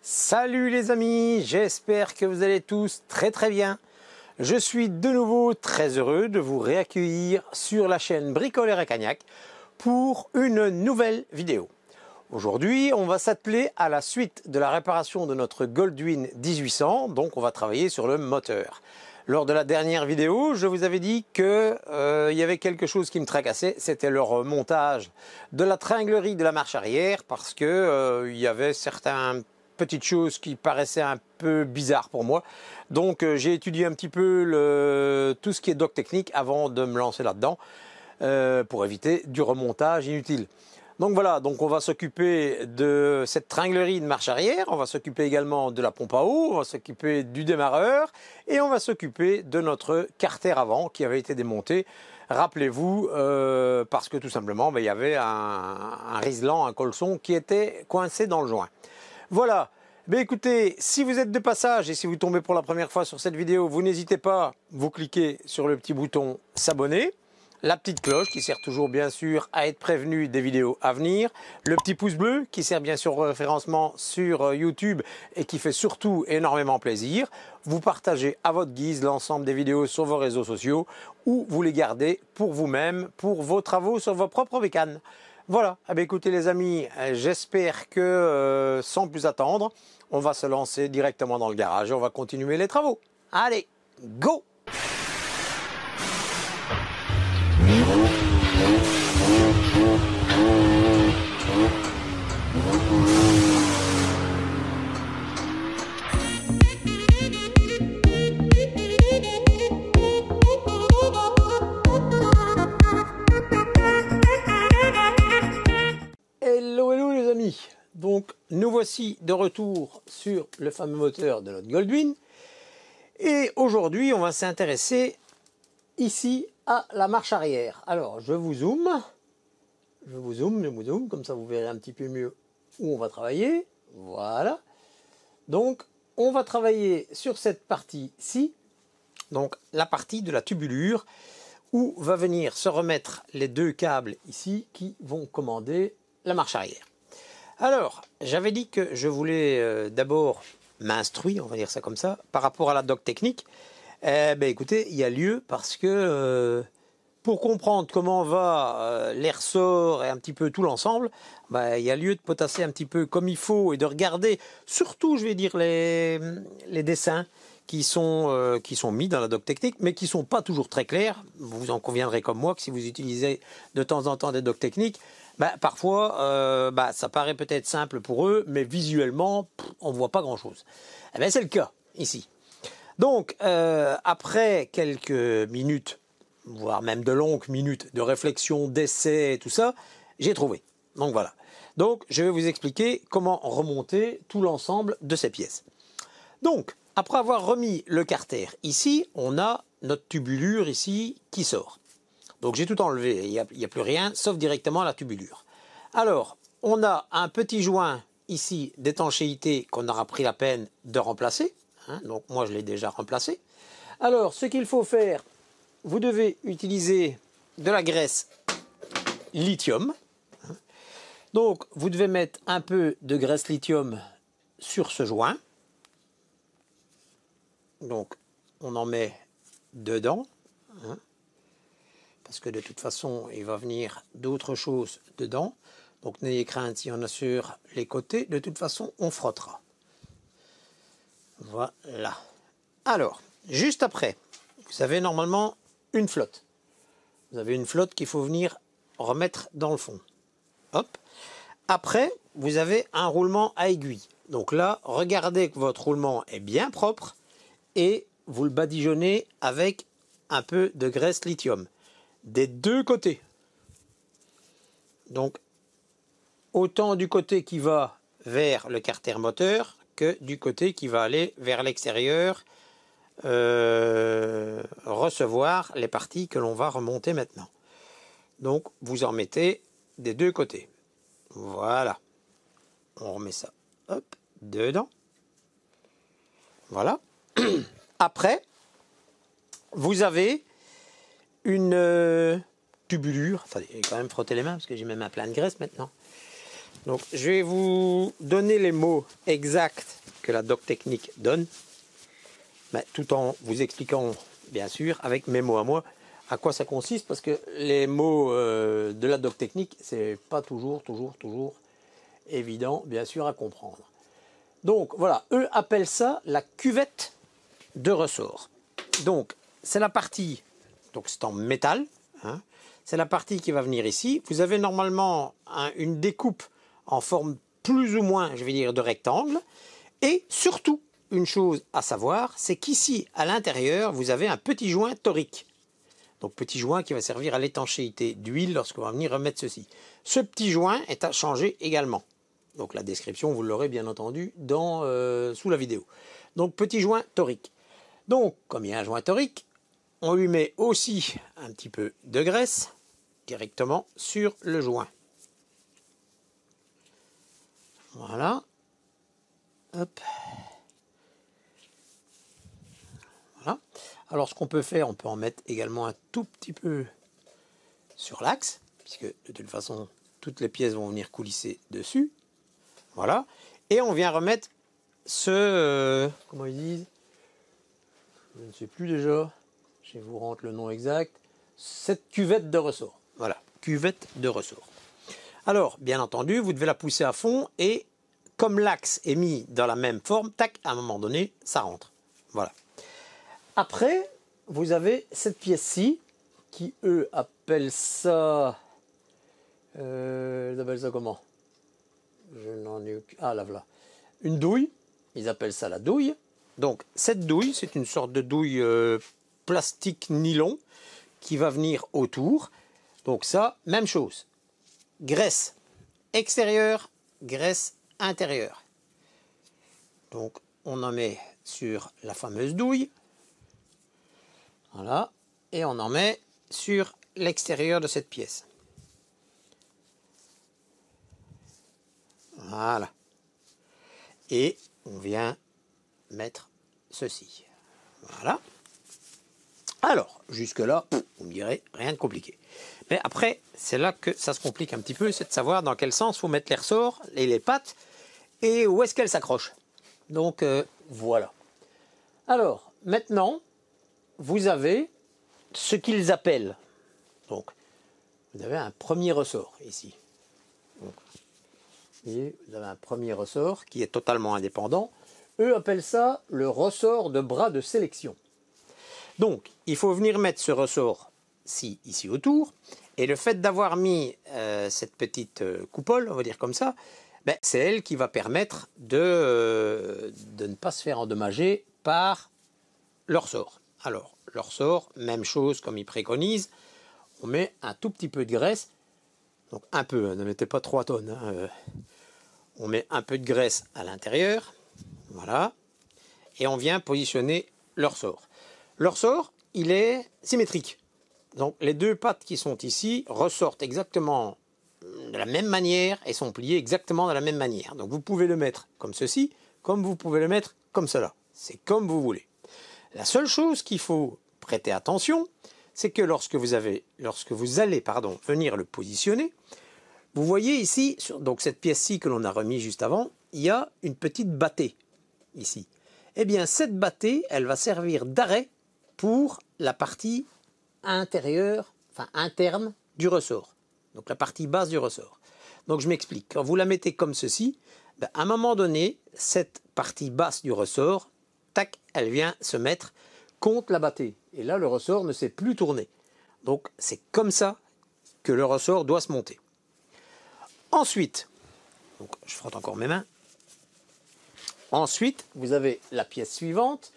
Salut les amis, j'espère que vous allez tous très bien. Je suis de nouveau très heureux de vous réaccueillir sur la chaîne Bricoleur et Cagnac pour une nouvelle vidéo. Aujourd'hui, on va s'atteler à la suite de la réparation de notre Goldwing 1800, donc on va travailler sur le moteur. Lors de la dernière vidéo, je vous avais dit qu'il y avait quelque chose qui me tracassait, c'était le remontage de la tringlerie de la marche arrière parce que il y avait certaines petites choses qui paraissaient un peu bizarres pour moi. Donc j'ai étudié un petit peu tout ce qui est doc technique avant de me lancer là-dedans pour éviter du remontage inutile. Donc voilà, donc on va s'occuper de cette tringlerie de marche arrière, on va s'occuper également de la pompe à eau, on va s'occuper du démarreur et on va s'occuper de notre carter avant qui avait été démonté. Rappelez-vous, parce que tout simplement, il y avait un riselant, un colson qui était coincé dans le joint. Voilà, écoutez, si vous êtes de passage et si vous tombez pour la première fois sur cette vidéo, vous n'hésitez pas, vous cliquez sur le petit bouton s'abonner. La petite cloche qui sert toujours bien sûr à être prévenu des vidéos à venir. Le petit pouce bleu qui sert bien sûr au référencement sur YouTube et qui fait surtout énormément plaisir. Vous partagez à votre guise l'ensemble des vidéos sur vos réseaux sociaux ou vous les gardez pour vous-même, pour vos travaux sur vos propres bécanes. Voilà, écoutez les amis, j'espère que sans plus attendre, on va se lancer directement dans le garage et on va continuer les travaux. Allez, go! Hello les amis, donc nous voici de retour sur le fameux moteur de notre Goldwing et aujourd'hui on va s'intéresser ici à la marche arrière. Alors je vous zoome, comme ça vous verrez un petit peu mieux où on va travailler. Voilà, donc on va travailler sur cette partie-ci, donc la partie de la tubulure où va venir se remettre les deux câbles ici qui vont commander la marche arrière. Alors, j'avais dit que je voulais d'abord m'instruire, on va dire ça comme ça, par rapport à la doc technique. Écoutez, il y a lieu parce que pour comprendre comment va les ressorts et un petit peu tout l'ensemble, il y a lieu de potasser un petit peu comme il faut et de regarder surtout, je vais dire, les dessins qui sont mis dans la doc technique, mais qui ne sont pas toujours très clairs. Vous en conviendrez comme moi que si vous utilisez de temps en temps des docs techniques, parfois ça paraît peut-être simple pour eux, mais visuellement, on ne voit pas grand-chose. C'est le cas ici. Donc, après quelques minutes, voire même de longues minutes de réflexion, d'essai et tout ça, j'ai trouvé. Donc voilà. Donc, je vais vous expliquer comment remonter tout l'ensemble de ces pièces. Donc, après avoir remis le carter ici, on a notre tubulure ici qui sort. Donc j'ai tout enlevé, il n'y a plus rien, sauf directement la tubulure. Alors, on a un petit joint ici d'étanchéité qu'on aura pris la peine de remplacer. Donc moi je l'ai déjà remplacé. Alors, ce qu'il faut faire, vous devez utiliser de la graisse lithium. Donc vous devez mettre un peu de graisse lithium sur ce joint. Donc on en met dedans, parce que de toute façon il va venir d'autres choses dedans. Donc n'ayez crainte si on a sur les côtés, de toute façon on frottera. Voilà. Alors, juste après, vous avez normalement une flotte. Vous avez une flotte qu'il faut venir remettre dans le fond. Hop. Après, vous avez un roulement à aiguille. Donc là, regardez que votre roulement est bien propre et vous le badigeonnez avec un peu de graisse lithium. Des deux côtés. Donc, autant du côté qui va vers le carter moteur que du côté qui va aller vers l'extérieur, recevoir les parties que l'on va remonter maintenant. Donc, vous en mettez des deux côtés. Voilà. On remet ça, hop, dedans. Voilà. Après, vous avez une tubulure. Attendez, je vais quand même frotter les mains parce que j'ai mes mains pleines de graisse maintenant. Donc je vais vous donner les mots exacts que la doc technique donne, mais tout en vous expliquant bien sûr avec mes mots à moi à quoi ça consiste, parce que les mots de la doc technique, c'est pas toujours évident bien sûr à comprendre. Donc voilà, eux appellent ça la cuvette de ressort. Donc c'est la partie, donc c'est en métal, hein, c'est la partie qui va venir ici. Vous avez normalement une découpe en forme plus ou moins, je vais dire, de rectangle. Et surtout, une chose à savoir, c'est qu'ici, à l'intérieur, vous avez un petit joint torique. Donc petit joint qui va servir à l'étanchéité d'huile lorsqu'on va venir remettre ceci. Ce petit joint est à changer également. Donc la description, vous l'aurez bien entendu sous la vidéo. Donc petit joint torique. Donc, comme il y a un joint torique, on lui met aussi un petit peu de graisse directement sur le joint. Voilà. Hop. Voilà. Alors, ce qu'on peut faire, on peut en mettre également un tout petit peu sur l'axe, puisque de toute façon, toutes les pièces vont venir coulisser dessus. Voilà. Et on vient remettre comment ils disent? Je ne sais plus déjà. Je vous rentre le nom exact. Cette cuvette de ressort. Voilà, cuvette de ressort. Alors, bien entendu, vous devez la pousser à fond et comme l'axe est mis dans la même forme, tac, à un moment donné, ça rentre. Voilà. Après, vous avez cette pièce-ci qui, eux, appellent ça... ils appellent ça comment? Je n'en ai aucun... Ah, là, voilà. Une douille. Ils appellent ça la douille. Donc, cette douille, c'est une sorte de douille plastique nylon qui va venir autour. Donc ça, même chose. Graisse extérieure, graisse intérieure. Donc, on en met sur la fameuse douille. Voilà. Et on en met sur l'extérieur de cette pièce. Voilà. Et on vient mettre ceci. Voilà. Alors, jusque-là, vous me direz, rien de compliqué. Mais après, c'est là que ça se complique un petit peu, c'est de savoir dans quel sens il faut mettre les ressorts et les pattes et où est-ce qu'elles s'accrochent. Donc, voilà. Alors, maintenant, vous avez ce qu'ils appellent. Donc, vous avez un premier ressort ici. Donc, et vous avez un premier ressort qui est totalement indépendant. Eux appellent ça le ressort de bras de sélection. Donc, il faut venir mettre ce ressort-ci ici autour. Et le fait d'avoir mis cette petite coupole, on va dire comme ça, ben, c'est elle qui va permettre de ne pas se faire endommager par le ressort. Alors, le ressort, même chose comme ils préconisent, on met un tout petit peu de graisse. Donc un peu, ne mettez pas 3 tonnes. Hein, on met un peu de graisse à l'intérieur. Voilà. Et on vient positionner le ressort. Le ressort, il est symétrique. Donc les deux pattes qui sont ici ressortent exactement de la même manière et sont pliées exactement de la même manière. Donc vous pouvez le mettre comme ceci, comme vous pouvez le mettre comme cela. C'est comme vous voulez. La seule chose qu'il faut prêter attention, c'est que lorsque vous allez venir le positionner, vous voyez ici, donc cette pièce-ci que l'on a remis juste avant, il y a une petite battée ici. Eh bien cette battée, elle va servir d'arrêt pour la partie intérieure, enfin interne du ressort. Donc la partie basse du ressort. Donc je m'explique. Quand vous la mettez comme ceci, ben, à un moment donné, cette partie basse du ressort, tac, elle vient se mettre contre la battée. Et là, le ressort ne s'est plus tourné. Donc c'est comme ça que le ressort doit se monter. Ensuite, donc, je frotte encore mes mains. Ensuite, vous avez la pièce suivante.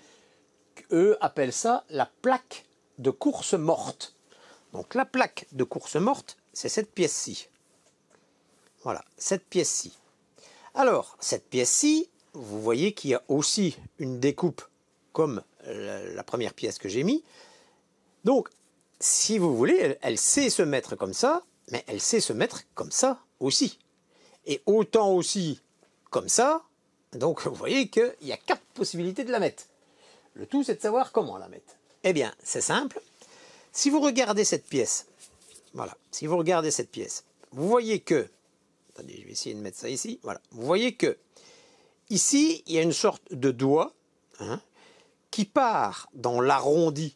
Eux appellent ça la plaque de course morte. Donc la plaque de course morte, c'est cette pièce-ci. Voilà, cette pièce-ci. Alors, cette pièce-ci, vous voyez qu'il y a aussi une découpe comme la première pièce que j'ai mis. Donc, si vous voulez, elle sait se mettre comme ça, mais elle sait se mettre comme ça aussi. Et autant aussi comme ça. Donc, vous voyez qu'il y a 4 possibilités de la mettre. Le tout, c'est de savoir comment la mettre. Eh bien, c'est simple. Si vous regardez cette pièce, voilà, si vous regardez cette pièce, vous voyez que Attendez, je vais essayer de mettre ça ici. Voilà. Vous voyez que ici, il y a une sorte de doigt hein, qui part dans l'arrondi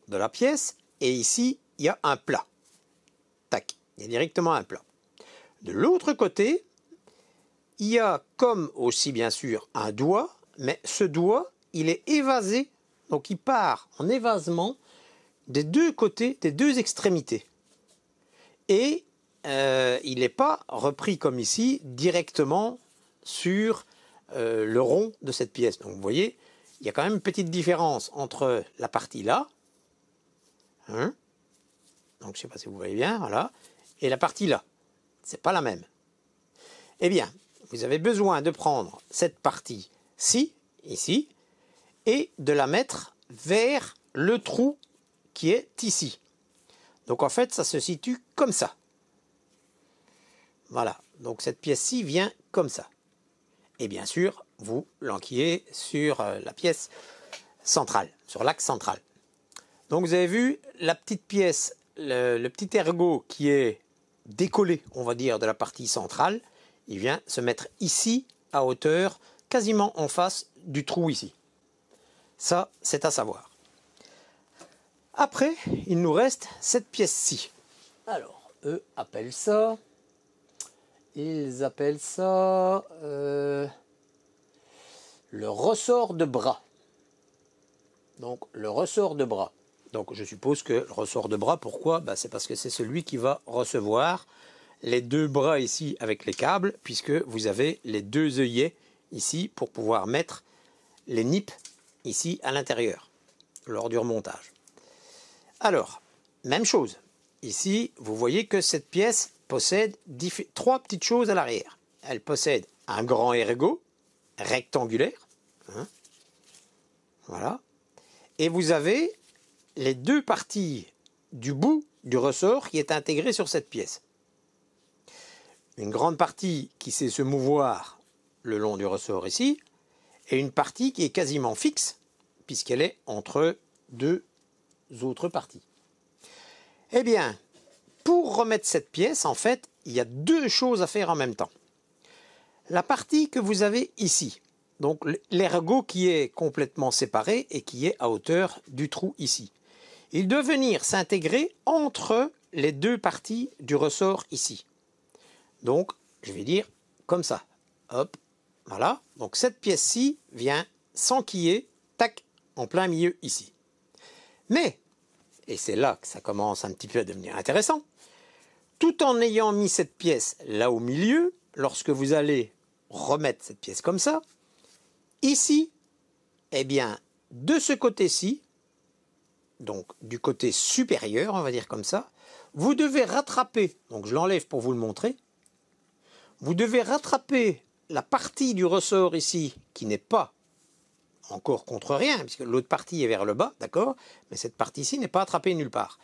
de la pièce. Et ici, il y a un plat. Tac, il y a directement un plat. De l'autre côté, il y a comme aussi bien sûr un doigt, mais ce doigt, il est évasé. Donc il part en évasement des deux côtés, des deux extrémités. Et il n'est pas repris comme ici, directement sur le rond de cette pièce. Donc vous voyez, il y a quand même une petite différence entre la partie là, hein, donc je ne sais pas si vous voyez bien, voilà, et la partie là. C'est pas la même. Eh bien, vous avez besoin de prendre cette partie-ci, ici, et de la mettre vers le trou qui est ici. Donc en fait, ça se situe comme ça. Voilà, donc cette pièce-ci vient comme ça. Et bien sûr, vous l'enquillez sur la pièce centrale, sur l'axe central. Donc vous avez vu la petite pièce, le petit ergot qui est décollé, on va dire, de la partie centrale, il vient se mettre ici, à hauteur, quasiment en face du trou ici. Ça, c'est à savoir. Après, il nous reste cette pièce-ci. Alors, eux appellent ça... Ils appellent ça le ressort de bras. Donc, le ressort de bras. Donc, je suppose que le ressort de bras, pourquoi? C'est parce que c'est celui qui va recevoir les deux bras ici avec les câbles, puisque vous avez les deux œillets ici pour pouvoir mettre les nippes ici à l'intérieur lors du remontage. Alors, même chose. Ici, vous voyez que cette pièce possède trois petites choses à l'arrière. Elle possède un grand ergot rectangulaire. Hein, voilà. Et vous avez les deux parties du bout du ressort qui est intégré sur cette pièce. Une grande partie qui sait se mouvoir le long du ressort ici, et une partie qui est quasiment fixe, puisqu'elle est entre deux autres parties. Eh bien, pour remettre cette pièce, en fait, il y a deux choses à faire en même temps. La partie que vous avez ici, donc l'ergot qui est complètement séparé et qui est à hauteur du trou ici, il doit venir s'intégrer entre les deux parties du ressort ici. Donc, je vais dire comme ça. Hop, voilà. Donc, cette pièce-ci vient s'enquiller, tac, en plein milieu ici. Mais, et c'est là que ça commence un petit peu à devenir intéressant, tout en ayant mis cette pièce là au milieu, lorsque vous allez remettre cette pièce comme ça, ici, eh bien, de ce côté-ci, donc du côté supérieur, on va dire comme ça, vous devez rattraper, donc je l'enlève pour vous le montrer, vous devez rattraper la partie du ressort ici qui n'est pas encore contre rien, puisque l'autre partie est vers le bas, d'accord, mais cette partie-ci n'est pas attrapée nulle part.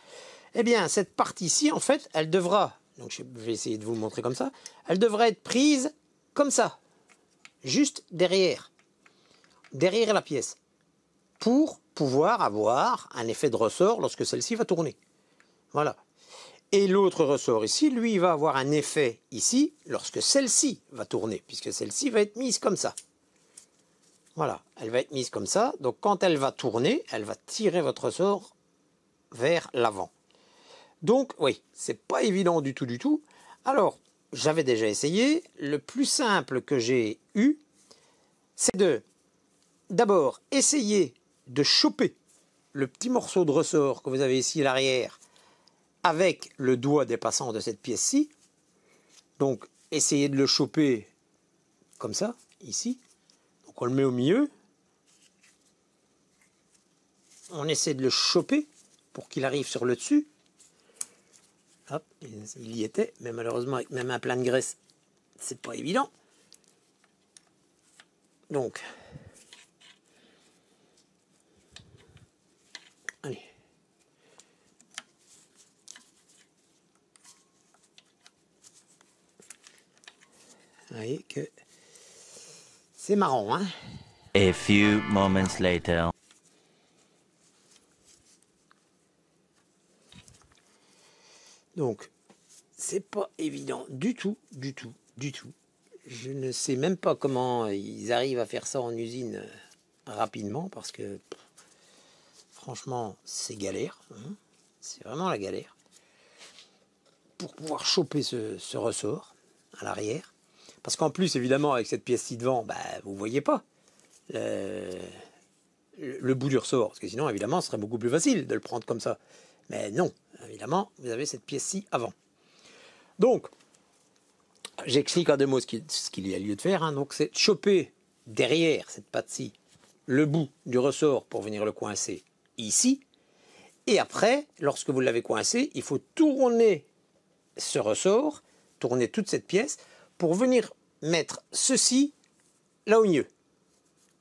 Eh bien, cette partie-ci, en fait, elle devra, donc je vais essayer de vous le montrer comme ça, elle devra être prise comme ça, juste derrière la pièce, pour pouvoir avoir un effet de ressort lorsque celle-ci va tourner. Voilà. Et l'autre ressort ici, lui, il va avoir un effet ici lorsque celle-ci va tourner, puisque celle-ci va être mise comme ça. Voilà, elle va être mise comme ça. Donc quand elle va tourner, elle va tirer votre ressort vers l'avant. Donc oui, c'est pas évident du tout. Alors, j'avais déjà essayé. Le plus simple que j'ai eu, c'est d'abord essayer de choper le petit morceau de ressort que vous avez ici à l'arrière avec le doigt dépassant de cette pièce-ci. Donc, essayez de le choper comme ça, ici. Donc, on le met au milieu. On essaie de le choper pour qu'il arrive sur le dessus. Hop, il y était, mais malheureusement, avec même un plein de graisse, c'est pas évident. Donc, allez. Vous voyez que c'est marrant, hein? A few moments later. Donc, c'est pas évident du tout. du tout. Je ne sais même pas comment ils arrivent à faire ça en usine rapidement parce que franchement c'est galère, hein. C'est vraiment la galère pour pouvoir choper ce ressort à l'arrière. Parce qu'en plus évidemment avec cette pièce-ci devant, bah, vous ne voyez pas le bout du ressort, parce que sinon évidemment ce serait beaucoup plus facile de le prendre comme ça. Mais non, évidemment vous avez cette pièce-ci avant. Donc j'explique en deux mots ce qu'il y a lieu de faire, hein. Donc c'est de choper derrière cette patte-ci le bout du ressort pour venir le coincer ici. Et après, lorsque vous l'avez coincé, il faut tourner ce ressort, tourner toute cette pièce pour venir mettre ceci là au milieu.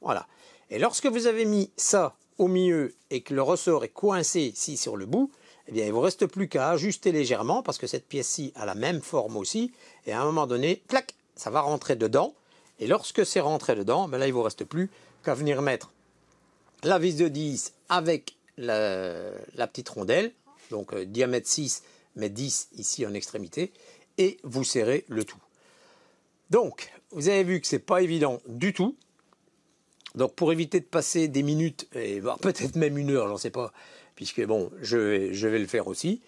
Voilà. Et lorsque vous avez mis ça au milieu et que le ressort est coincé ici sur le bout, eh bien, il ne vous reste plus qu'à ajuster légèrement parce que cette pièce-ci a la même forme aussi. Et à un moment donné, clac, ça va rentrer dedans. Et lorsque c'est rentré dedans, ben là, il ne vous reste plus qu'à venir mettre la vis de 10 avec la petite rondelle. Donc diamètre 6, mais 10 ici en extrémité. Et vous serrez le tout. Donc, vous avez vu que ce n'est pas évident du tout. Donc pour éviter de passer des minutes, et peut-être même une heure, j'en sais pas, puisque bon, je vais le faire aussi.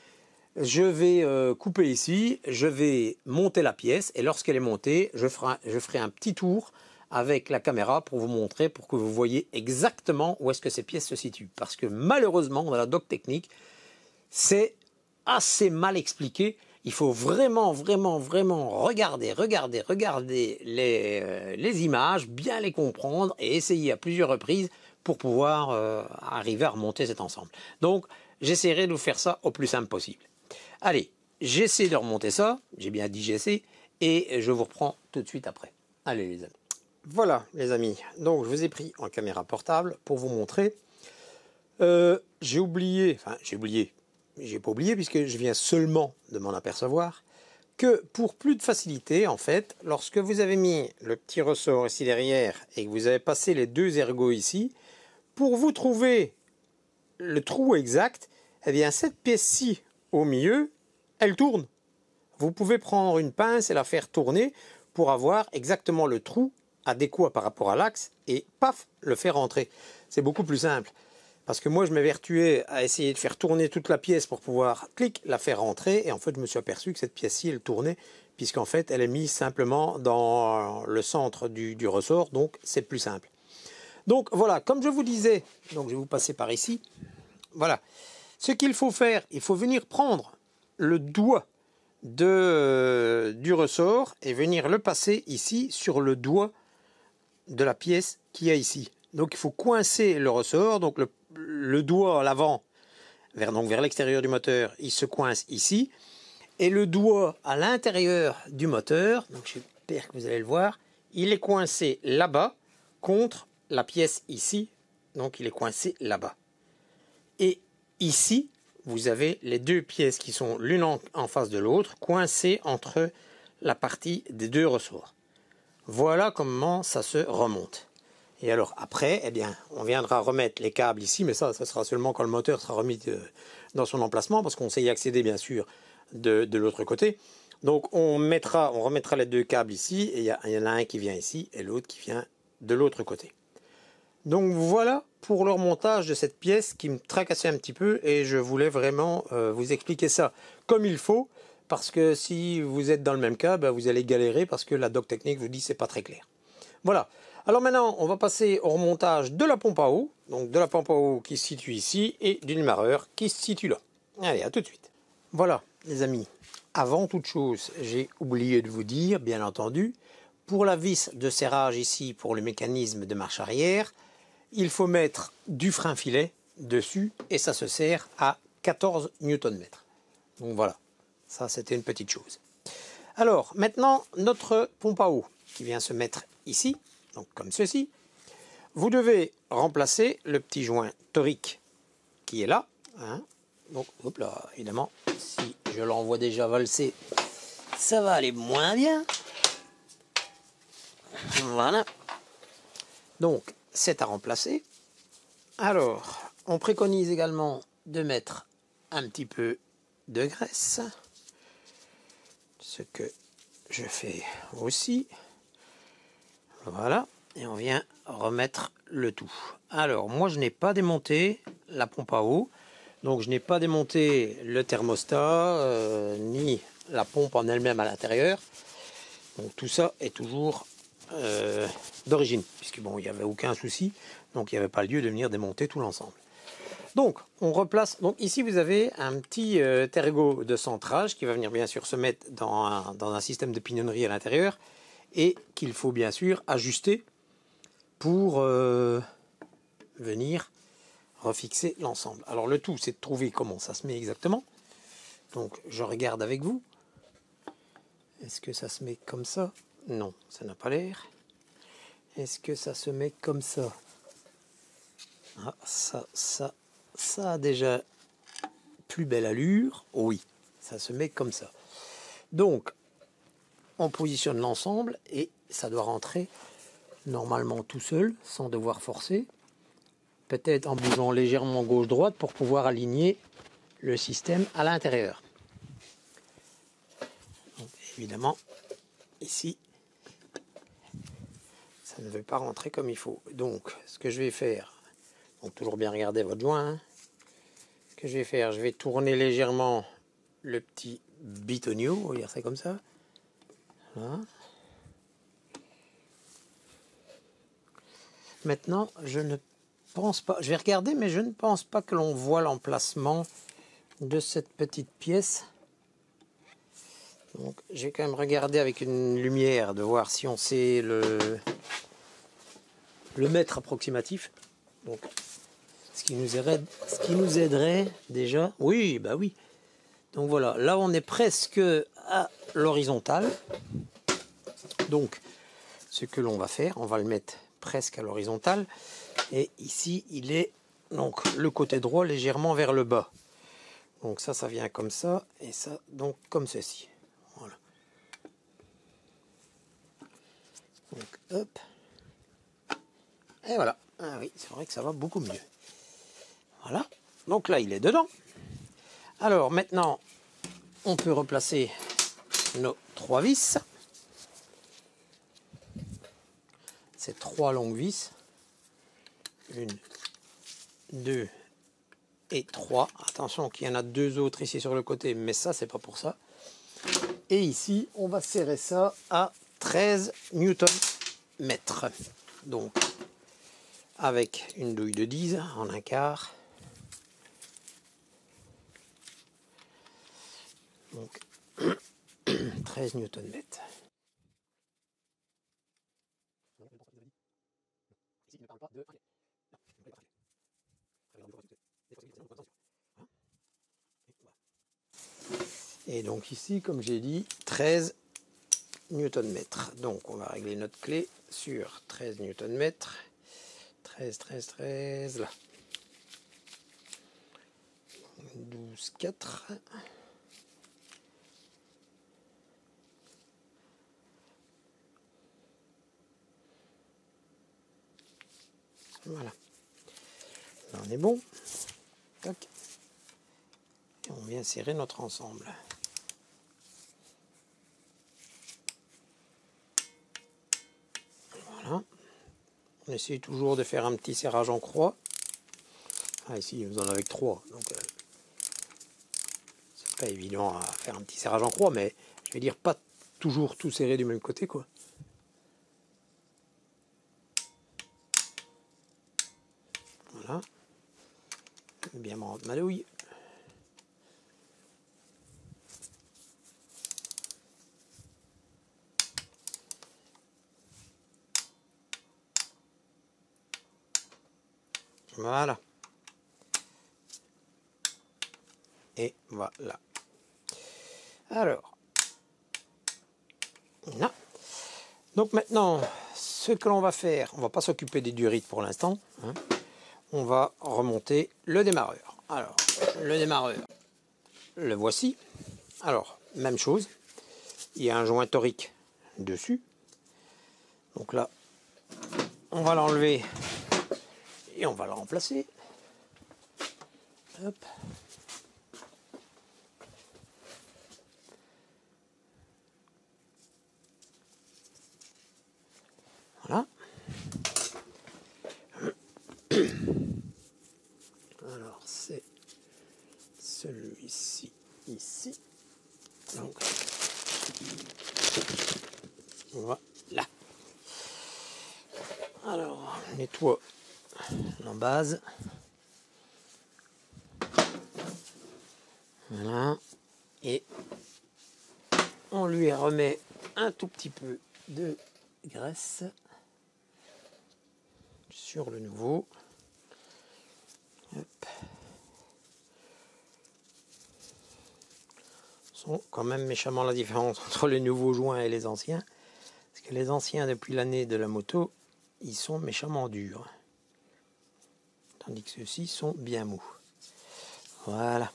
Je vais couper ici, je vais monter la pièce, et lorsqu'elle est montée, je ferai un petit tour avec la caméra pour vous montrer, pour que vous voyez exactement où est-ce que ces pièces se situent. Parce que malheureusement, dans la doc technique, c'est assez mal expliqué. Il faut vraiment regarder les images, bien les comprendre et essayer à plusieurs reprises pour pouvoir arriver à remonter cet ensemble. Donc, j'essaierai de vous faire ça au plus simple possible. Allez, j'essaie de remonter ça, j'ai bien dit j'essaie, et je vous reprends tout de suite après. Allez les amis. Voilà les amis, donc je vous ai pris en caméra portable pour vous montrer. J'ai pas oublié puisque je viens seulement de m'en apercevoir que pour plus de facilité, en fait, lorsque vous avez mis le petit ressort ici derrière et que vous avez passé les deux ergots ici, pour vous trouver le trou exact, eh bien cette pièce-ci au milieu, elle tourne. Vous pouvez prendre une pince et la faire tourner pour avoir exactement le trou adéquat par rapport à l'axe et paf, le faire rentrer. C'est beaucoup plus simple. Parce que moi, je m'évertuais à essayer de faire tourner toute la pièce pour pouvoir, clic, la faire rentrer. Et en fait, je me suis aperçu que cette pièce-ci, elle tournait, puisqu'en fait, elle est mise simplement dans le centre du ressort. Donc, c'est plus simple. Donc, voilà, comme je vous disais, donc je vais vous passer par ici. Voilà. Ce qu'il faut faire, il faut venir prendre le doigt du ressort et venir le passer ici sur le doigt de la pièce qu'il y a ici. Donc, il faut coincer le ressort. Donc, le doigt à l'avant, vers l'extérieur du moteur, il se coince ici. Et le doigt à l'intérieur du moteur, donc j'espère que vous allez le voir, il est coincé là-bas contre la pièce ici. Donc il est coincé là-bas. Et ici, vous avez les deux pièces qui sont l'une en face de l'autre, coincées entre la partie des deux ressorts. Voilà comment ça se remonte. Et alors après, eh bien, on viendra remettre les câbles ici, mais ça sera seulement quand le moteur sera remis dans son emplacement, parce qu'on sait y accéder bien sûr de l'autre côté. Donc on remettra les deux câbles ici, et il y en a un qui vient ici et l'autre qui vient de l'autre côté. Donc voilà pour le remontage de cette pièce qui me tracassait un petit peu, et je voulais vraiment vous expliquer ça comme il faut, parce que si vous êtes dans le même cas, ben, vous allez galérer, parce que la doc technique vous dit que c'est pas très clair. Voilà. Alors maintenant, on va passer au remontage de la pompe à eau. Donc de la pompe à eau qui se situe ici et du démarreur qui se situe là. Allez, à tout de suite. Voilà, les amis. Avant toute chose, j'ai oublié de vous dire, bien entendu, pour la vis de serrage ici, pour le mécanisme de marche arrière, il faut mettre du frein filet dessus et ça se serre à 14 Nm. Donc voilà, ça c'était une petite chose. Alors, maintenant, notre pompe à eau qui vient se mettre ici. Donc comme ceci, vous devez remplacer le petit joint torique qui est là. Hein. Donc, hop là, évidemment, si je l'envoie déjà valser, ça va aller moins bien. Voilà. Donc, c'est à remplacer. Alors, on préconise également de mettre un petit peu de graisse. Ce que je fais aussi. Voilà, et on vient remettre le tout. Alors, moi, je n'ai pas démonté la pompe à eau, donc je n'ai pas démonté le thermostat, ni la pompe en elle-même à l'intérieur. Donc tout ça est toujours d'origine, puisque bon, il n'y avait aucun souci, donc il n'y avait pas lieu de venir démonter tout l'ensemble. Donc, on replace. Donc ici, vous avez un petit tergot de centrage qui va venir bien sûr se mettre dans un système de pignonnerie à l'intérieur et qu'il faut bien sûr ajuster pour venir refixer l'ensemble. Alors le tout, c'est de trouver comment ça se met exactement. Donc, je regarde avec vous. Est-ce que ça se met comme ça? Non, ça n'a pas l'air. Est-ce que ça se met comme ça? Ah, ça a déjà plus belle allure. Oui, ça se met comme ça. Donc, on positionne l'ensemble et ça doit rentrer normalement tout seul, sans devoir forcer. Peut-être en bougeant légèrement gauche-droite pour pouvoir aligner le système à l'intérieur. Évidemment, ici, ça ne veut pas rentrer comme il faut. Donc, ce que je vais faire, donc toujours bien regarder votre joint. Hein. Ce que je vais faire, je vais tourner légèrement le petit bitonio, on va dire ça comme ça. Voilà. Maintenant, je ne pense pas, je vais regarder, mais je ne pense pas que l'on voit l'emplacement de cette petite pièce. Donc, je vais quand même regarder avec une lumière, de voir si on sait le mètre approximatif. Donc, ce qui nous aiderait déjà. Oui, bah oui. Donc voilà, là on est presque à l'horizontale. Donc, ce que l'on va faire, on va le mettre presque à l'horizontale. Et ici, il est donc le côté droit légèrement vers le bas. Donc ça vient comme ça, et ça, donc comme ceci. Voilà. Donc, hop. Et voilà. Ah oui, c'est vrai que ça va beaucoup mieux. Voilà. Donc là, il est dedans. Alors, maintenant, on peut replacer nos 3 vis. Ces 3 longues vis. 1, 2 et 3. Attention qu'il y en a 2 autres ici sur le côté, mais ça, c'est pas pour ça. Et ici, on va serrer ça à 13 Nm. Donc, avec une douille de 10 en un quart. Donc, 13 Nm. Et donc ici, comme j'ai dit, 13 Nm. Donc on va régler notre clé sur 13 Nm. 13, 13, 13, là. 12, 4. Voilà. Là, on est bon. Tac. Et on vient serrer notre ensemble. Voilà. On essaie toujours de faire un petit serrage en croix. Ah, ici, vous en avez que 3. Donc, c'est pas évident à faire un petit serrage en croix, mais je vais dire pas toujours tout serré du même côté, quoi. Voilà. Je vais bien me rendre ma douille. Voilà. Et voilà. Alors. Là. Donc maintenant, ce que l'on va faire, on ne va pas s'occuper des durites pour l'instant. Hein. On va remonter le démarreur. Alors, le démarreur, le voici. Alors, même chose. Il y a un joint torique dessus. Donc là, on va l'enlever et on va le remplacer. Hop. on nettoie l'embase. Voilà. Et on lui remet un tout petit peu de graisse sur le nouveau. Hop. Sont quand même méchamment la différence entre les nouveaux joints et les anciens. Parce que les anciens, depuis l'année de la moto, ils sont méchamment durs. Tandis que ceux-ci sont bien mous. Voilà.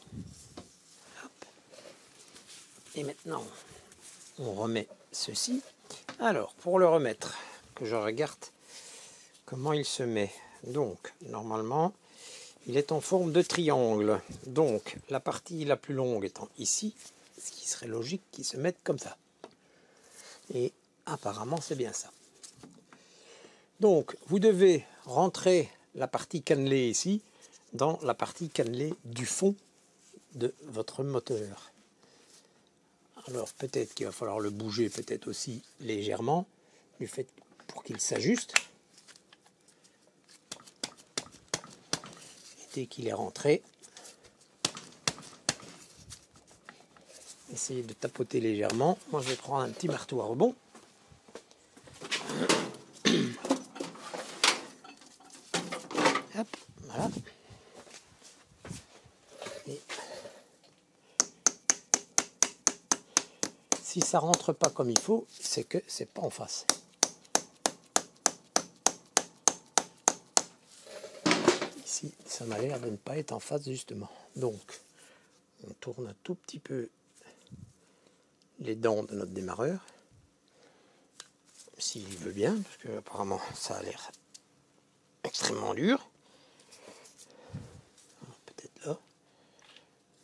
Hop. Et maintenant, on remet ceci. Alors, pour le remettre, que je regarde comment il se met. Donc, normalement, il est en forme de triangle. Donc, la partie la plus longue étant ici, ce qui serait logique qu'il se mette comme ça. Et apparemment, c'est bien ça. Donc, vous devez rentrer la partie cannelée ici dans la partie cannelée du fond de votre moteur. Alors, peut-être qu'il va falloir le bouger, peut-être aussi légèrement, du fait pour qu'il s'ajuste. Et dès qu'il est rentré, essayez de tapoter légèrement. Moi, je vais prendre un petit marteau à rebond. Hop, voilà. Et si ça rentre pas comme il faut, c'est que c'est pas en face. Ici, ça m'a l'air de ne pas être en face justement. Donc, on tourne un tout petit peu les dents de notre démarreur, s'il veut bien, parce que apparemment ça a l'air extrêmement dur. Peut-être là.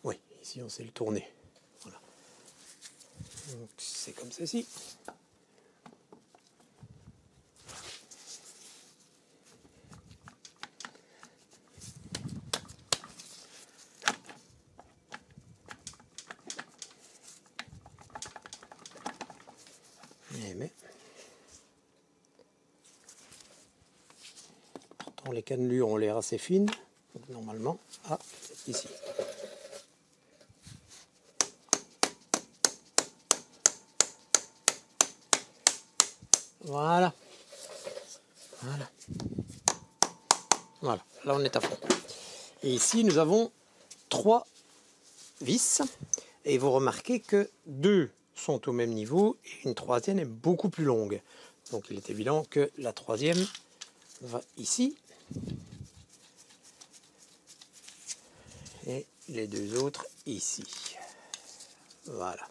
Oui, ici on sait le tourner. Voilà. Donc c'est comme ceci. Mais pourtant les cannelures ont l'air assez fines, donc normalement, c'est ici. Voilà. Voilà. Voilà, là on est à fond. Et ici nous avons 3 vis, et vous remarquez que 2 sont au même niveau et une troisième est beaucoup plus longue. Donc il est évident que la troisième va ici et les 2 autres ici. Voilà.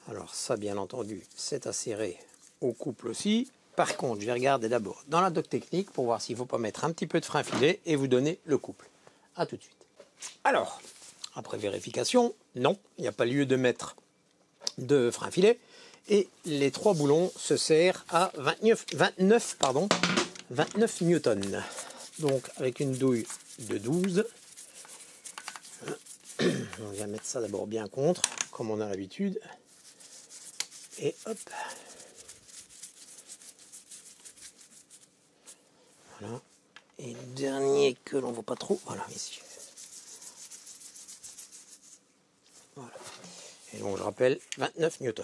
Alors ça, bien entendu, c'est à serrer au couple aussi. Par contre, je vais regarder d'abord dans la doc technique pour voir s'il ne faut pas mettre un petit peu de frein filet et vous donner le couple. A tout de suite. Alors, après vérification, non, il n'y a pas lieu de mettre de frein filet. Et les 3 boulons se serrent à 29 newtons. Donc avec une douille de 12. On va mettre ça d'abord bien contre, comme on a l'habitude. Et hop. Voilà. Et le dernier que l'on ne voit pas trop, voilà, ici. Voilà. Et donc je rappelle, 29 newtons.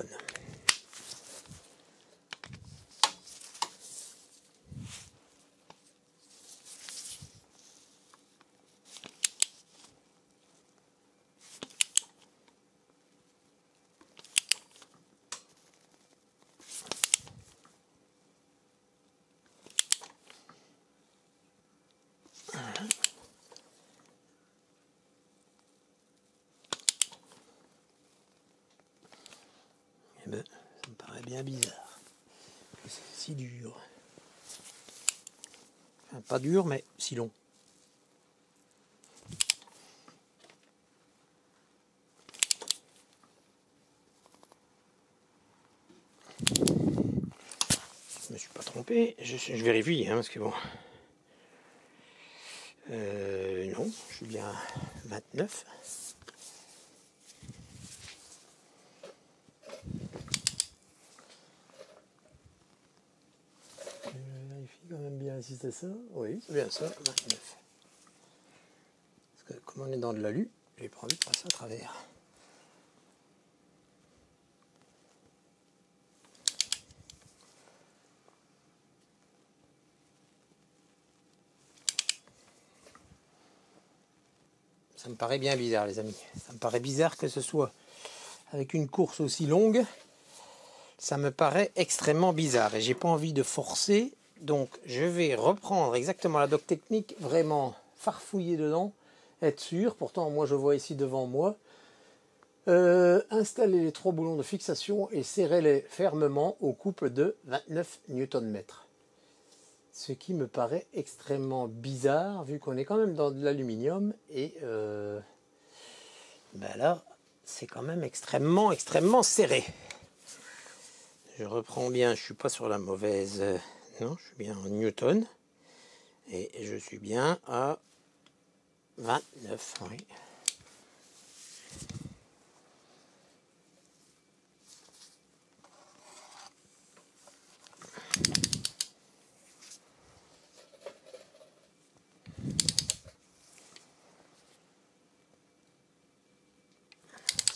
Eh ben, ça me paraît bien bizarre que c'est si dur. Enfin, pas dur, mais si long. Je me suis pas trompé, je vérifie, hein, parce que bon. Non, je suis bien à 29. Je vérifie quand même bien si c'est ça. Oui, c'est bien ça, 29. Parce que comme on est dans de l'alu, j'ai pas envie de passer à travers. Ça me paraît bien bizarre, les amis. Ça me paraît bizarre que ce soit avec une course aussi longue. Ça me paraît extrêmement bizarre et j'ai pas envie de forcer. Donc je vais reprendre exactement la doc technique, vraiment farfouiller dedans, être sûr. Pourtant, moi je vois ici devant moi. Installer les 3 boulons de fixation et serrer-les fermement au couple de 29 Nm. Ce qui me paraît extrêmement bizarre vu qu'on est quand même dans de l'aluminium et ben là c'est quand même extrêmement serré. Je reprends bien, je suis pas sur la mauvaise, non, je suis bien en newton et je suis bien à 29, oui.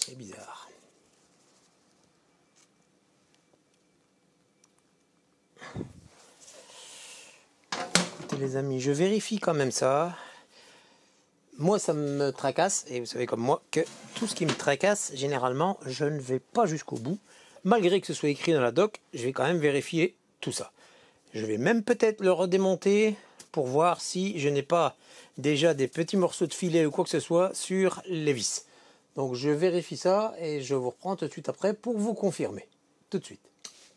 C'est bizarre. Écoutez les amis, je vérifie quand même ça. Moi ça me tracasse, et vous savez comme moi que tout ce qui me tracasse, généralement, je ne vais pas jusqu'au bout. Malgré que ce soit écrit dans la doc, je vais quand même vérifier tout ça. Je vais même peut-être le redémonter pour voir si je n'ai pas déjà des petits morceaux de filet ou quoi que ce soit sur les vis. Donc je vérifie ça et je vous reprends tout de suite après pour vous confirmer. Tout de suite.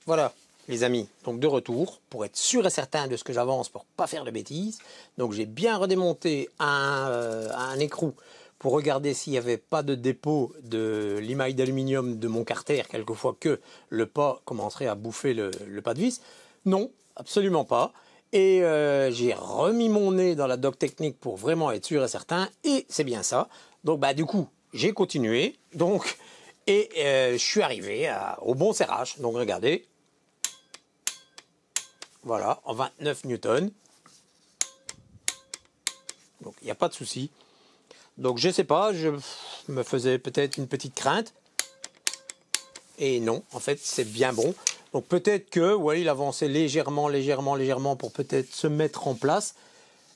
Voilà les amis, donc de retour pour être sûr et certain de ce que j'avance pour pas faire de bêtises. Donc j'ai bien redémonté un écrou pour regarder s'il n'y avait pas de dépôt de limaille d'aluminium de mon carter, quelquefois que le pas commencerait à bouffer le pas de vis. Non, absolument pas. Et j'ai remis mon nez dans la doc technique pour vraiment être sûr et certain, et c'est bien ça. Donc bah du coup, j'ai continué, donc, et je suis arrivé au bon serrage. Donc regardez, voilà, en 29 newtons. Donc il n'y a pas de souci. Donc je sais pas, je me faisais peut-être une petite crainte. Et non, en fait c'est bien bon. Donc peut-être que, ouais, il avançait légèrement pour peut-être se mettre en place.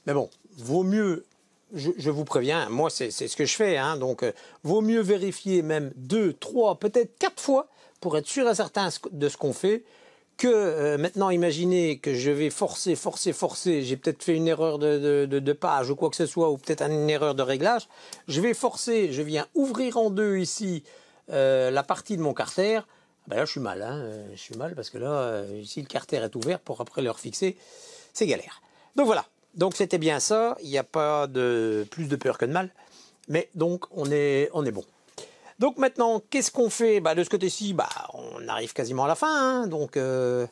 Mais bon, vaut mieux, je vous préviens, moi c'est ce que je fais, hein, donc vaut mieux vérifier même 2, 3, peut-être 4 fois pour être sûr et certain de ce qu'on fait, que maintenant imaginez que je vais forcer, j'ai peut-être fait une erreur de page ou quoi que ce soit, ou peut-être une erreur de réglage, je vais forcer, je viens ouvrir en deux ici la partie de mon carter. Ben là je suis mal, hein, je suis mal parce que là, ici le carter est ouvert pour après le refixer, c'est galère. Donc voilà. Donc c'était bien ça, il n'y a pas de plus de peur que de mal, mais donc on est bon. Donc maintenant, qu'est-ce qu'on fait? Bah, de ce côté-ci, bah, on arrive quasiment à la fin, hein, donc je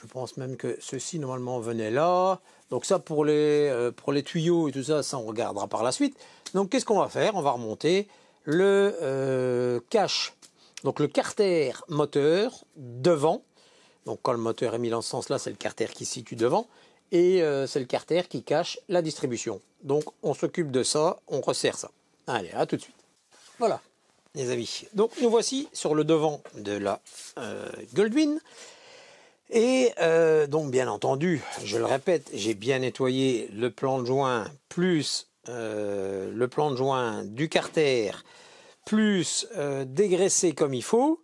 pense même que ceci normalement venait là. Donc ça pour les tuyaux et tout ça, ça on regardera par la suite. Donc qu'est-ce qu'on va faire? On va remonter le cache, donc le carter moteur devant. Donc quand le moteur est mis dans ce sens-là, c'est le carter qui se situe devant. Et c'est le carter qui cache la distribution. Donc on s'occupe de ça, on resserre ça. Allez, à tout de suite. Voilà, les amis. Donc nous voici sur le devant de la Goldwyn. Et donc bien entendu, je le répète, j'ai bien nettoyé le plan de joint plus le plan de joint du carter plus dégraissé comme il faut.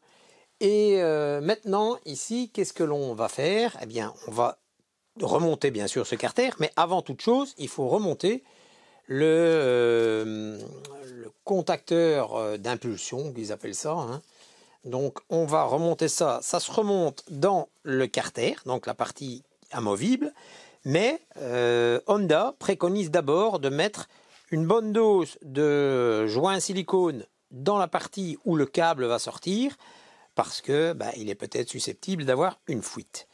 Et maintenant ici, qu'est-ce que l'on va faire? Eh bien, on va remonter bien sûr ce carter, mais avant toute chose, il faut remonter le contacteur d'impulsion, qu'ils appellent ça, hein. Donc on va remonter ça, ça se remonte dans le carter, donc la partie amovible, mais Honda préconise d'abord de mettre une bonne dose de joint silicone dans la partie où le câble va sortir, parce que bah, il est peut-être susceptible d'avoir une fuite.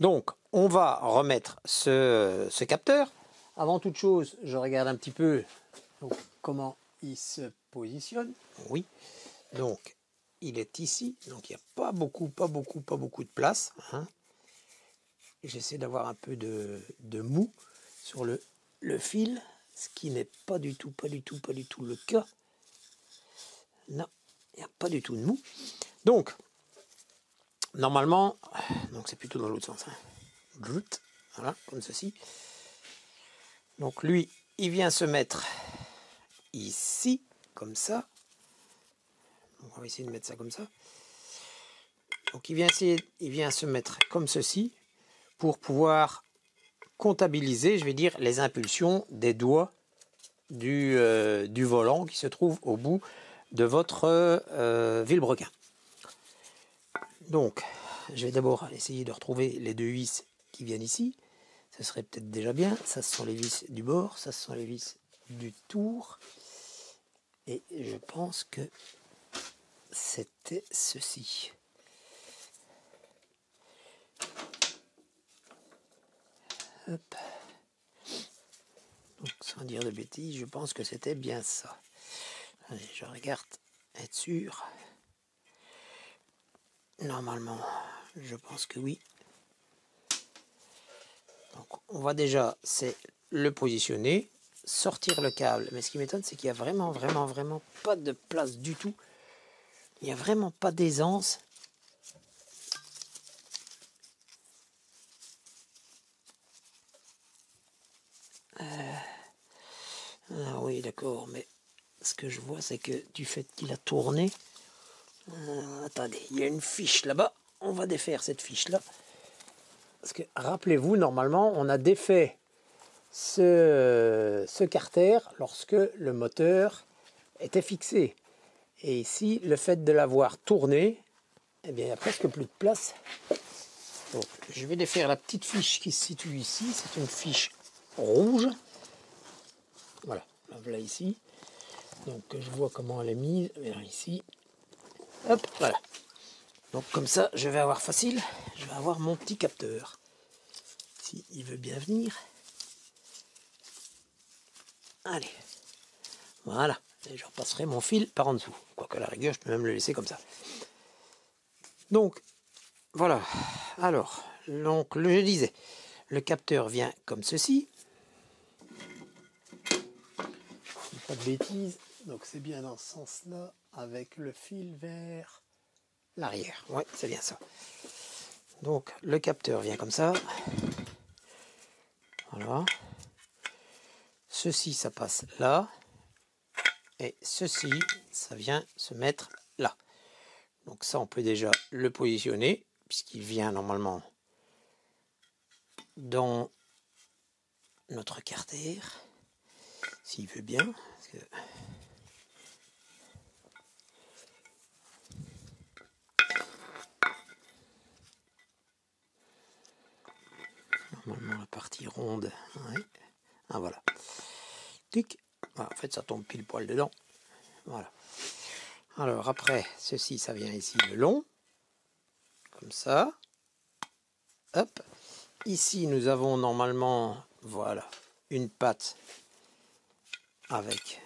Donc, on va remettre ce capteur. Avant toute chose, je regarde un petit peu comment il se positionne. Oui, donc il est ici. Donc, il n'y a pas beaucoup de place, hein. j'essaie d'avoir un peu de mou sur le fil, ce qui n'est pas du tout le cas. Non, il n'y a pas du tout de mou. Donc, normalement, donc c'est plutôt dans l'autre sens. Hein. Voilà, comme ceci. Donc lui, il vient se mettre ici, comme ça. Donc on va essayer de mettre ça comme ça. Donc il vient se mettre comme ceci pour pouvoir comptabiliser, je vais dire, les impulsions des doigts du volant qui se trouve au bout de votre vilebrequin. Donc, je vais d'abord essayer de retrouver les deux vis qui viennent ici. Ce serait peut-être déjà bien. Ça, ce sont les vis du bord, ça, ce sont les vis du tour. Et je pense que c'était ceci. Hop. Donc, sans dire de bêtises, je pense que c'était bien ça. Allez, je regarde, être sûr. Normalement, je pense que oui. Donc, on va déjà, c'est le positionner, sortir le câble. Mais ce qui m'étonne, c'est qu'il n'y a vraiment pas de place du tout. Il n'y a vraiment pas d'aisance. Ah oui, d'accord, mais ce que je vois, c'est que du fait qu'il a tourné... attendez, il y a une fiche là-bas. On va défaire cette fiche-là. Parce que, rappelez-vous, normalement, on a défait ce carter lorsque le moteur était fixé. Et ici, le fait de l'avoir tourné, eh bien, il n'y a presque plus de place. Donc, je vais défaire la petite fiche qui se situe ici. C'est une fiche rouge. Voilà, la voilà ici. Donc, je vois comment elle est mise. Ici. Hop, voilà. Donc, comme ça, je vais avoir facile. Je vais avoir mon petit capteur. Si il veut bien venir. Allez. Voilà. Et je repasserai mon fil par en dessous. Quoique à la rigueur, je peux même le laisser comme ça. Donc, voilà. Alors, donc, je disais, le capteur vient comme ceci. Pas de bêtises. Donc, c'est bien dans ce sens-là, avec le fil vers l'arrière. Oui, c'est bien ça. Donc, le capteur vient comme ça. Voilà. Ceci, ça passe là. Et ceci, ça vient se mettre là. Donc ça, on peut déjà le positionner, puisqu'il vient normalement dans notre carter, s'il veut bien. Parce que... normalement, la partie ronde. Ouais. Ah, voilà. Tic. Voilà, en fait, ça tombe pile poil dedans. Voilà. Alors, après, ceci, ça vient ici le long. Comme ça. Hop. Ici, nous avons normalement, voilà, une patte avec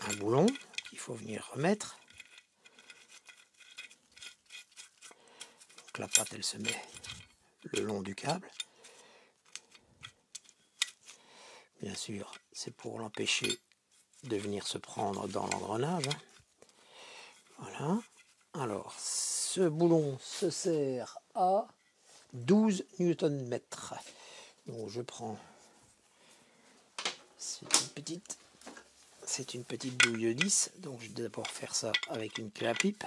un boulon qu'il faut venir remettre. Donc la patte, elle se met le long du câble. Bien sûr, c'est pour l'empêcher de venir se prendre dans l'engrenage. Voilà. Alors, ce boulon se sert à 12 Nm. Donc je prends, c'est une petite douille 10, donc je vais d'abord faire ça avec une clé à pipe.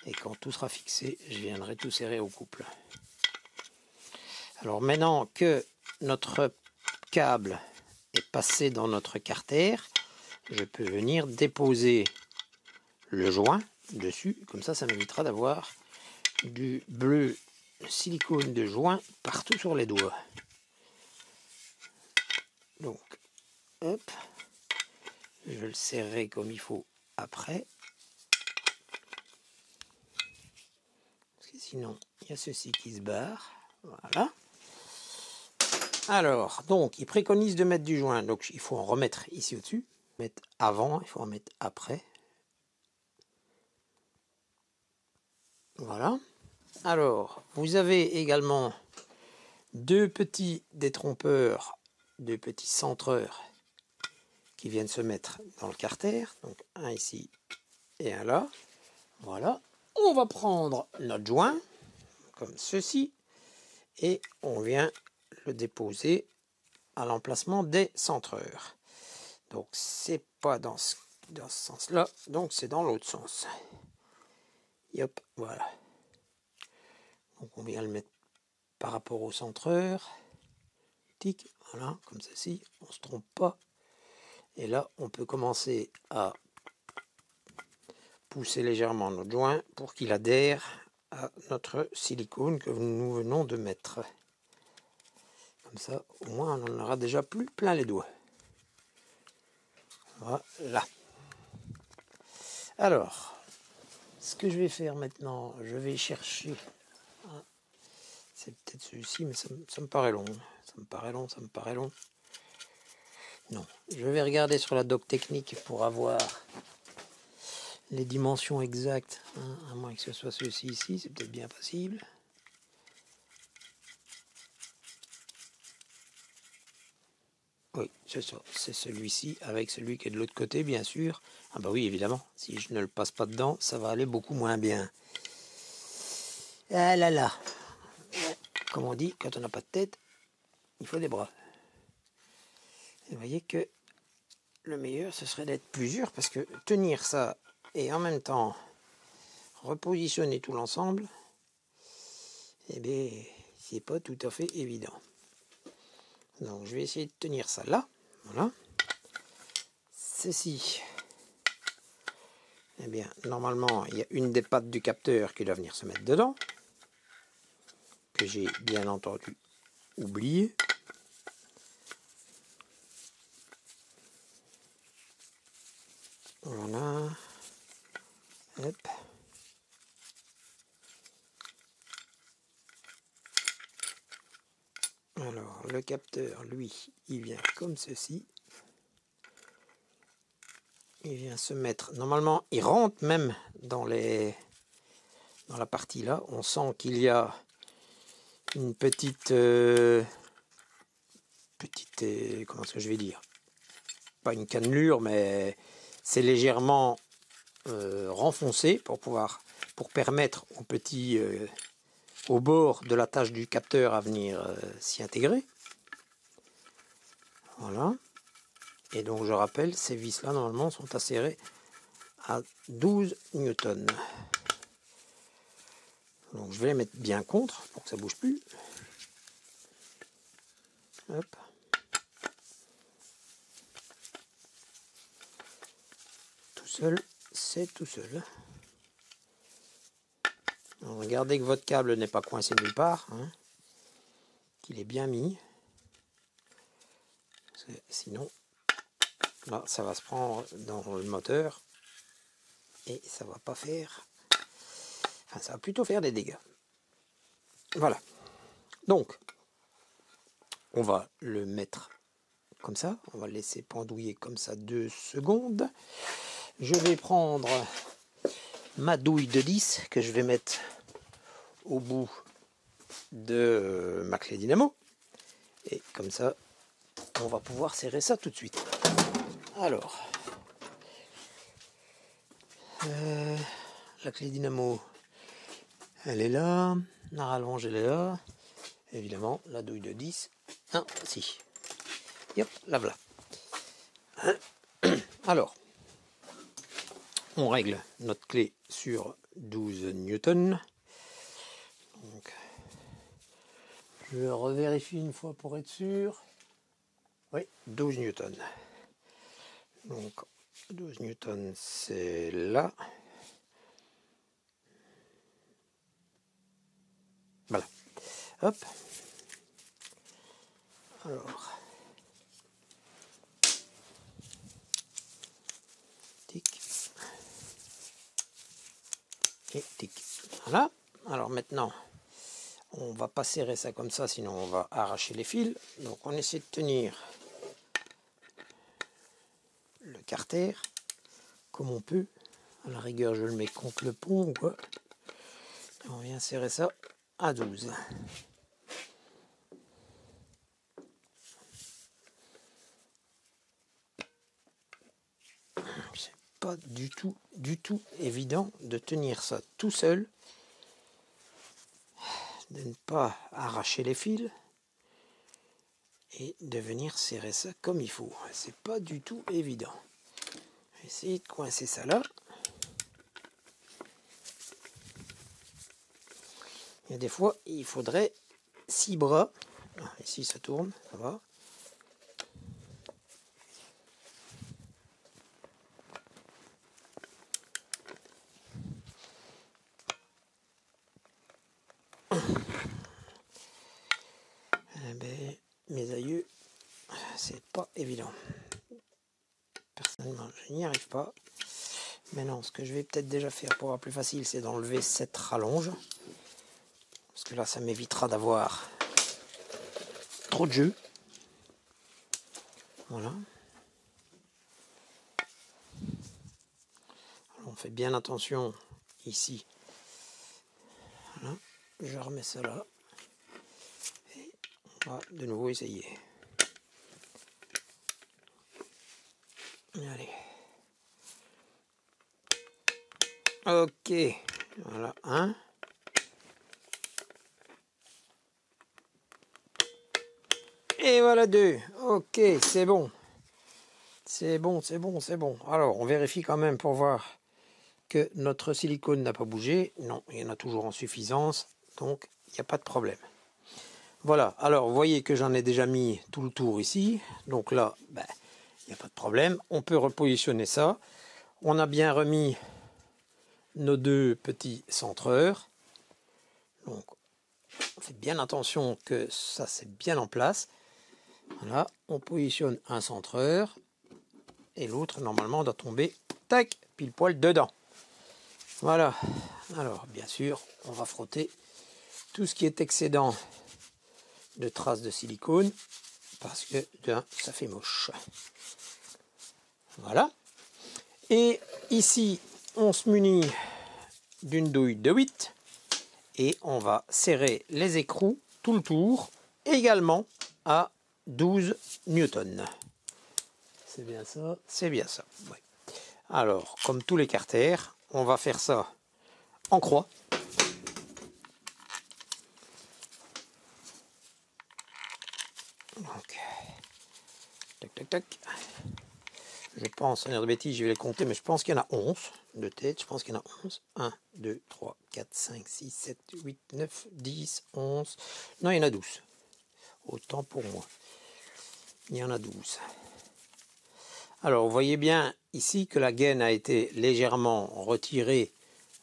Et quand tout sera fixé, je viendrai tout serrer au couple. Alors maintenant que notre câble est passé dans notre carter, je peux venir déposer le joint dessus, comme ça m'évitera d'avoir du bleu silicone de joint partout sur les doigts. Donc, hop, je le serrerai comme il faut après. Parce que sinon, il y a ceci qui se barre. Voilà. Alors, donc, il préconise de mettre du joint. Donc, il faut en remettre ici au-dessus. Mettre avant, il faut en mettre après. Voilà. Alors, vous avez également deux petits détrompeurs, deux petits centreurs qui viennent se mettre dans le carter. Donc un ici et un là. Voilà. On va prendre notre joint, comme ceci, et on vient le déposer à l'emplacement des centreurs. Donc c'est pas dans ce sens-là, donc c'est dans l'autre sens. Hop, voilà. Donc on vient le mettre par rapport au centreur. Tic, voilà, comme ceci, on ne se trompe pas. Et là, on peut commencer à pousser légèrement notre joint pour qu'il adhère à notre silicone que nous venons de mettre. Comme ça, au moins, on n'en aura déjà plus plein les doigts. Voilà. Alors, ce que je vais faire maintenant, je vais chercher... C'est peut-être celui-ci, mais ça me paraît long. Ça me paraît long. Non, je vais regarder sur la doc technique pour avoir les dimensions exactes, hein, à moins que ce soit ceci ici, c'est peut-être bien possible. Oui, c'est ça, c'est celui-ci avec celui qui est de l'autre côté, bien sûr. Ah bah oui, évidemment, si je ne le passe pas dedans, ça va aller beaucoup moins bien. Ah là là, comme on dit, quand on n'a pas de tête, il faut des bras. Et vous voyez que le meilleur, ce serait d'être plusieurs, parce que tenir ça et en même temps repositionner tout l'ensemble, eh bien, c'est pas tout à fait évident. Donc, je vais essayer de tenir ça là. Voilà. Ceci, eh bien, normalement, il y a une des pattes du capteur qui doit venir se mettre dedans, que j'ai bien entendu oublié. Voilà. Hop. Alors, le capteur, lui, il vient comme ceci. Il vient se mettre... Normalement, il rentre même dans la partie là. On sent qu'il y a une petite... comment est-ce que je vais dire? Pas une cannelure, mais c'est légèrement renfoncé pour permettre au bord de la tâche du capteur à venir s'y intégrer. Voilà. Et donc je rappelle, ces vis là normalement sont acérées à 12 newtons. Donc je vais les mettre bien contre pour que ça bouge plus. Hop. Tout seul, c'est tout seul. Alors, regardez que votre câble n'est pas coincé nulle part, hein, qu'il est bien mis. Sinon, là, ça va se prendre dans le moteur et ça va pas faire... Enfin, ça va plutôt faire des dégâts. Voilà. Donc, on va le mettre comme ça. On va le laisser pendouiller comme ça 2 secondes. Je vais prendre ma douille de 10 que je vais mettre au bout de ma clé dynamo. Et comme ça, on va pouvoir serrer ça tout de suite. Alors, la clé dynamo, elle est là. La rallonge, elle est là. Évidemment, la douille de 10. Ah, si. Yep, la voilà. Alors, on règle notre clé sur 12 newtons. Donc, je revérifie une fois pour être sûr. Oui, 12 newtons. Donc, 12 newtons, c'est là. Voilà. Hop. Alors. Tic. Et tic. Voilà. Alors maintenant, on va pas serrer ça comme ça, sinon on va arracher les fils. Donc on essaie de tenir le carter comme on peut. À la rigueur, je le mets contre le pont ou quoi. On vient serrer ça à 12. C'est pas du tout évident de tenir ça tout seul, de ne pas arracher les fils et de venir serrer ça comme il faut. C'est pas du tout évident. Je vais essayer de coincer ça là. Il y a des fois, il faudrait 6 bras. Ah, ici, ça tourne, ça va. Eh ben, mes aïeux, c'est pas évident. Personnellement, je n'y arrive pas. Maintenant, ce que je vais peut-être déjà faire pour avoir plus facile, c'est d'enlever cette rallonge. Parce que là, ça m'évitera d'avoir trop de jeu. Voilà. Alors, on fait bien attention ici. Voilà. Je remets ça là. Et on va de nouveau essayer. Allez. Ok. Voilà. Un. Et voilà 2. Ok, c'est bon. C'est bon. Alors, on vérifie quand même pour voir que notre silicone n'a pas bougé. Non, il y en a toujours en suffisance. Donc, il n'y a pas de problème. Voilà. Alors, vous voyez que j'en ai déjà mis tout le tour ici. Donc là, ben, il n'y a pas de problème. On peut repositionner ça. On a bien remis nos 2 petits centreurs. Donc, faites bien attention que ça, c'est bien en place. Voilà, on positionne un centreur et l'autre normalement doit tomber tac pile poil dedans. Voilà. Alors bien sûr, on va frotter tout ce qui est excédent de traces de silicone parce que ça fait moche. Voilà. Et ici, on se munit d'une douille de 8 et on va serrer les écrous tout le tour également à 12 newtons. C'est bien ça? C'est bien ça. Ouais. Alors, comme tous les carters, on va faire ça en croix. Donc, tac, tac, tac. Je pense, sans dire de bêtises, je vais les compter, mais je pense qu'il y en a 11 de tête. Je pense qu'il y en a 11. 1, 2, 3, 4, 5, 6, 7, 8, 9, 10, 11. Non, il y en a 12. Autant pour moi. Il y en a 12. Alors, vous voyez bien ici que la gaine a été légèrement retirée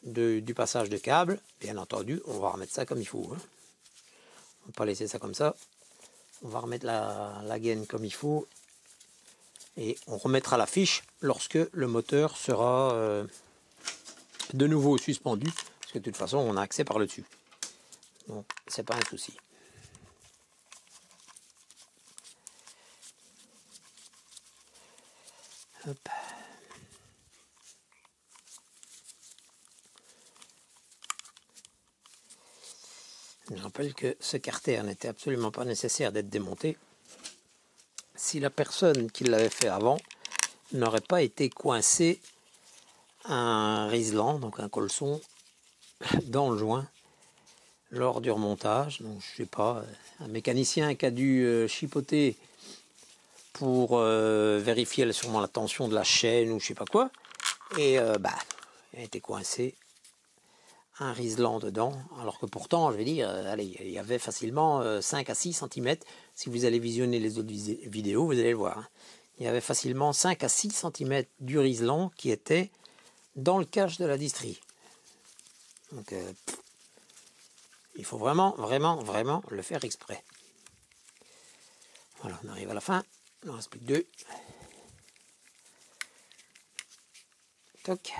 du passage de câble. Bien entendu, on va remettre ça comme il faut. Hein. On ne va pas laisser ça comme ça. On va remettre la gaine comme il faut. Et on remettra la fiche lorsque le moteur sera de nouveau suspendu. Parce que de toute façon, on a accès par le dessus. Donc, c'est pas un souci. Hop. Je rappelle que ce carter n'était absolument pas nécessaire d'être démonté si la personne qui l'avait fait avant n'aurait pas été coincé un riselant, donc un colson, dans le joint lors du remontage. Donc je sais pas, un mécanicien qui a dû chipoter pour vérifier sûrement la tension de la chaîne ou je sais pas quoi, et il a été coincé un riselant dedans, alors que pourtant, je vais dire, allez, il y avait facilement 5 à 6 cm. Si vous allez visionner les autres vidéos, vous allez le voir. Hein. Il y avait facilement 5 à 6 cm du riselant qui était dans le cache de la distrie. Donc, il faut vraiment le faire exprès. Voilà, on arrive à la fin. Il n'en reste plus que 2. Toc.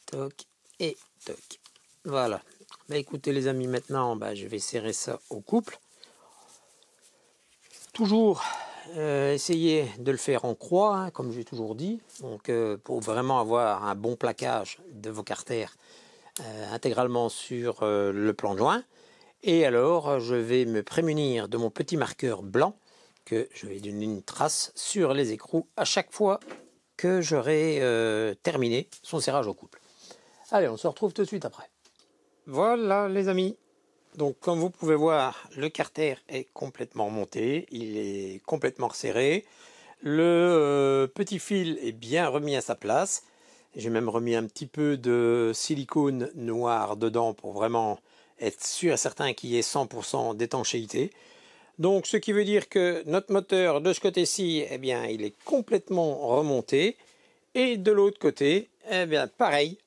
Toc et toc. Voilà. Écoutez les amis, maintenant je vais serrer ça au couple. Toujours essayez de le faire en croix, hein, comme j'ai toujours dit. Donc, pour vraiment avoir un bon plaquage de vos carters intégralement sur le plan de joint. Et alors, je vais me prémunir de mon petit marqueur blanc que je vais donner une trace sur les écrous à chaque fois que j'aurai terminé son serrage au couple. Allez, on se retrouve tout de suite après. Voilà les amis. Donc comme vous pouvez voir, le carter est complètement monté, il est complètement resserré. Le petit fil est bien remis à sa place. J'ai même remis un petit peu de silicone noir dedans pour vraiment être sûr et certain qu'il y ait 100% d'étanchéité. Donc ce qui veut dire que notre moteur de ce côté-ci, eh bien, il est complètement remonté. Et de l'autre côté, eh bien, pareil.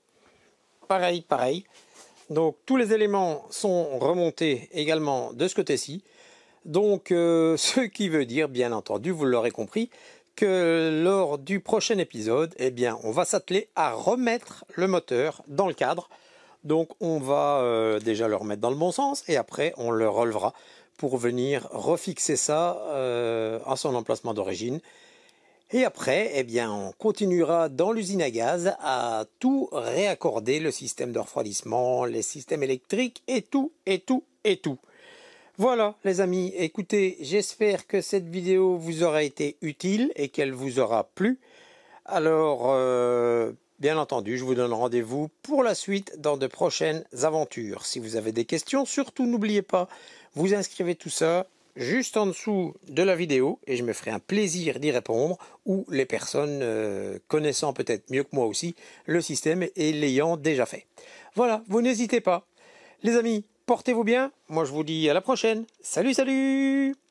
Donc tous les éléments sont remontés également de ce côté-ci. Donc ce qui veut dire, bien entendu, vous l'aurez compris, que lors du prochain épisode, eh bien, on va s'atteler à remettre le moteur dans le cadre. Donc on va déjà le remettre dans le bon sens et après on le relèvera pour venir refixer ça à son emplacement d'origine. Et après, eh bien, on continuera dans l'usine à gaz à tout réaccorder, le système de refroidissement, les systèmes électriques et tout. Voilà les amis, écoutez, j'espère que cette vidéo vous aura été utile et qu'elle vous aura plu. Alors, bien entendu, je vous donne rendez-vous pour la suite dans de prochaines aventures. Si vous avez des questions, surtout n'oubliez pas, vous inscrivez tout ça juste en dessous de la vidéo et je me ferai un plaisir d'y répondre, ou les personnes connaissant peut-être mieux que moi aussi le système et l'ayant déjà fait. Voilà, vous n'hésitez pas. Les amis, portez-vous bien. Moi je vous dis à la prochaine. Salut, salut!